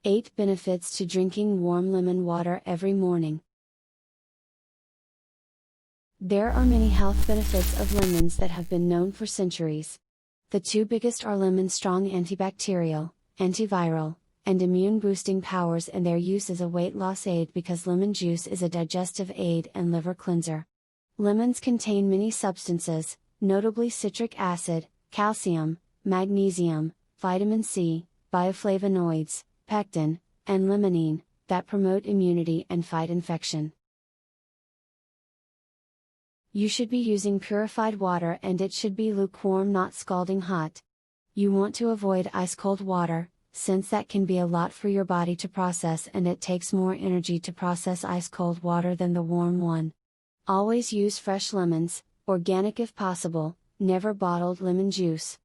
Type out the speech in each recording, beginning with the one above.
8 benefits to drinking warm lemon water every morning. There are many health benefits of lemons that have been known for centuries. The two biggest are lemon's strong antibacterial, antiviral, and immune-boosting powers, and their use as a weight loss aid because lemon juice is a digestive aid and liver cleanser. Lemons contain many substances, notably citric acid, calcium, magnesium, vitamin C, bioflavonoids, pectin, and limonene, that promote immunity and fight infection. You should be using purified water, and it should be lukewarm, not scalding hot. You want to avoid ice-cold water, since that can be a lot for your body to process, and it takes more energy to process ice-cold water than the warm one. Always use fresh lemons, organic if possible, never bottled lemon juice.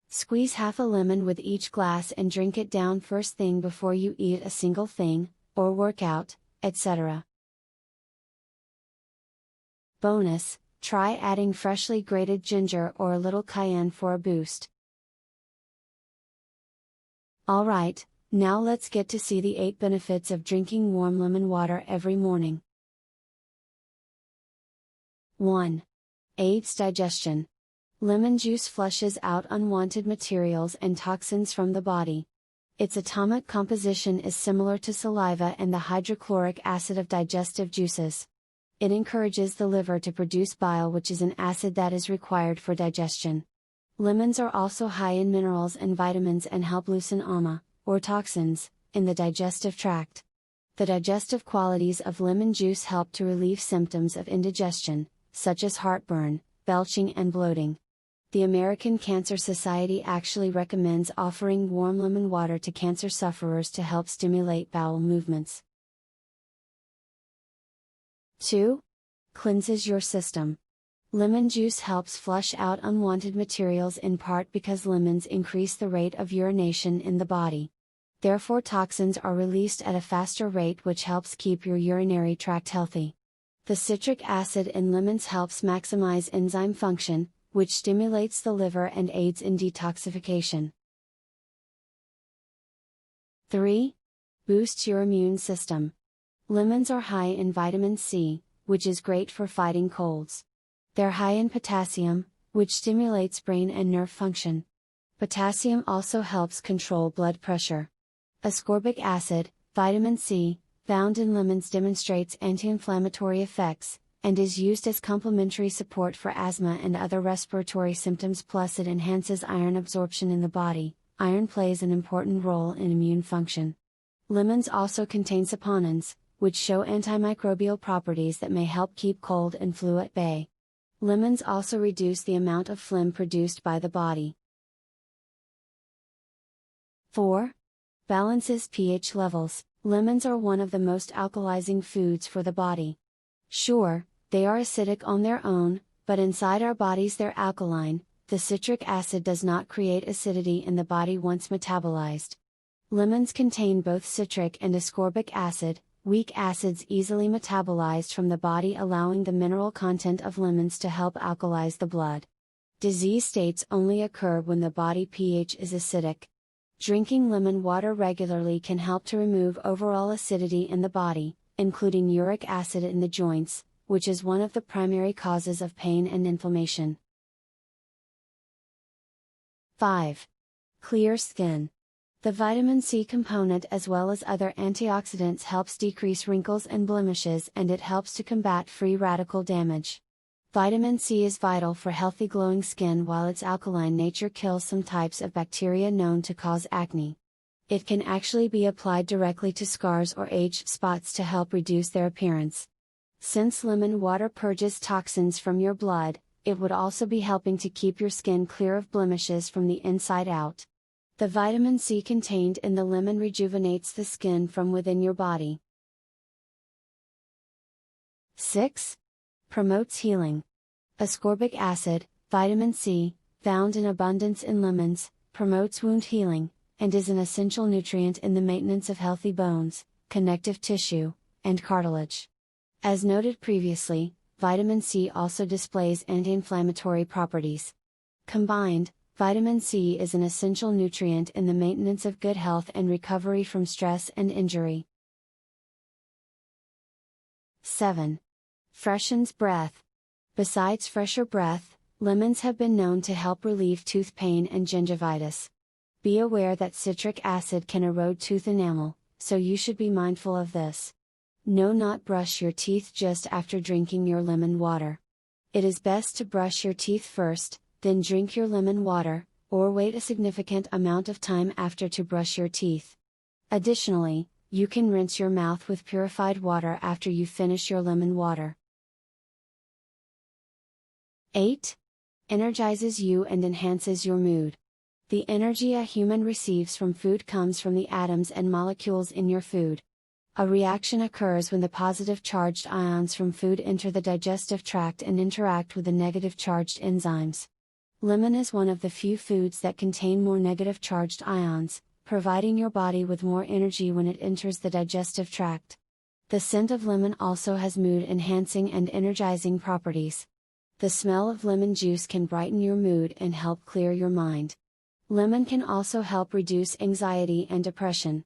Squeeze half a lemon with each glass and drink it down first thing before you eat a single thing, or work out, etc. Bonus, try adding freshly grated ginger or a little cayenne for a boost. Alright, now let's get to see the 8 benefits of drinking warm lemon water every morning. 1. Aids digestion. Lemon juice flushes out unwanted materials and toxins from the body. Its atomic composition is similar to saliva and the hydrochloric acid of digestive juices. It encourages the liver to produce bile, which is an acid that is required for digestion. Lemons are also high in minerals and vitamins and help loosen or toxins, in the digestive tract. The digestive qualities of lemon juice help to relieve symptoms of indigestion, such as heartburn, belching and bloating. The American Cancer Society actually recommends offering warm lemon water to cancer sufferers to help stimulate bowel movements. 2. Cleanses your system. Lemon juice helps flush out unwanted materials, in part because lemons increase the rate of urination in the body. Therefore, toxins are released at a faster rate, which helps keep your urinary tract healthy. The citric acid in lemons helps maximize enzyme function, which stimulates the liver and aids in detoxification. 3. Boosts your immune system. Lemons are high in vitamin C, which is great for fighting colds. They're high in potassium, which stimulates brain and nerve function. Potassium also helps control blood pressure. Ascorbic acid, vitamin C, found in lemons demonstrates anti-inflammatory effects, and is used as complementary support for asthma and other respiratory symptoms, plus it enhances iron absorption in the body. Iron plays an important role in immune function. Lemons also contain saponins, which show antimicrobial properties that may help keep cold and flu at bay. Lemons also reduce the amount of phlegm produced by the body. 4. Balances pH levels. Lemons are one of the most alkalizing foods for the body. Sure, they are acidic on their own, but inside our bodies they're alkaline. The citric acid does not create acidity in the body once metabolized. Lemons contain both citric and ascorbic acid, weak acids easily metabolized from the body, allowing the mineral content of lemons to help alkalize the blood. Disease states only occur when the body pH is acidic. Drinking lemon water regularly can help to remove overall acidity in the body, including uric acid in the joints, which is one of the primary causes of pain and inflammation. 5. Clear skin. The vitamin C component, as well as other antioxidants, helps decrease wrinkles and blemishes, and it helps to combat free radical damage. Vitamin C is vital for healthy glowing skin, while its alkaline nature kills some types of bacteria known to cause acne. It can actually be applied directly to scars or age spots to help reduce their appearance. Since lemon water purges toxins from your blood, it would also be helping to keep your skin clear of blemishes from the inside out. The vitamin C contained in the lemon rejuvenates the skin from within your body. 6. Promotes healing. Ascorbic acid, vitamin C, found in abundance in lemons, promotes wound healing, and is an essential nutrient in the maintenance of healthy bones, connective tissue, and cartilage. As noted previously, vitamin C also displays anti-inflammatory properties. Combined, vitamin C is an essential nutrient in the maintenance of good health and recovery from stress and injury. 7. Freshens breath. Besides fresher breath, lemons have been known to help relieve tooth pain and gingivitis. Be aware that citric acid can erode tooth enamel, so you should be mindful of this. No, not brush your teeth just after drinking your lemon water. It is best to brush your teeth first, then drink your lemon water, or wait a significant amount of time after to brush your teeth. Additionally, you can rinse your mouth with purified water after you finish your lemon water. 8. Energizes you and enhances your mood. The energy a human receives from food comes from the atoms and molecules in your food. A reaction occurs when the positive charged ions from food enter the digestive tract and interact with the negative charged enzymes. Lemon is one of the few foods that contain more negative charged ions, providing your body with more energy when it enters the digestive tract. The scent of lemon also has mood enhancing and energizing properties. The smell of lemon juice can brighten your mood and help clear your mind. Lemon can also help reduce anxiety and depression.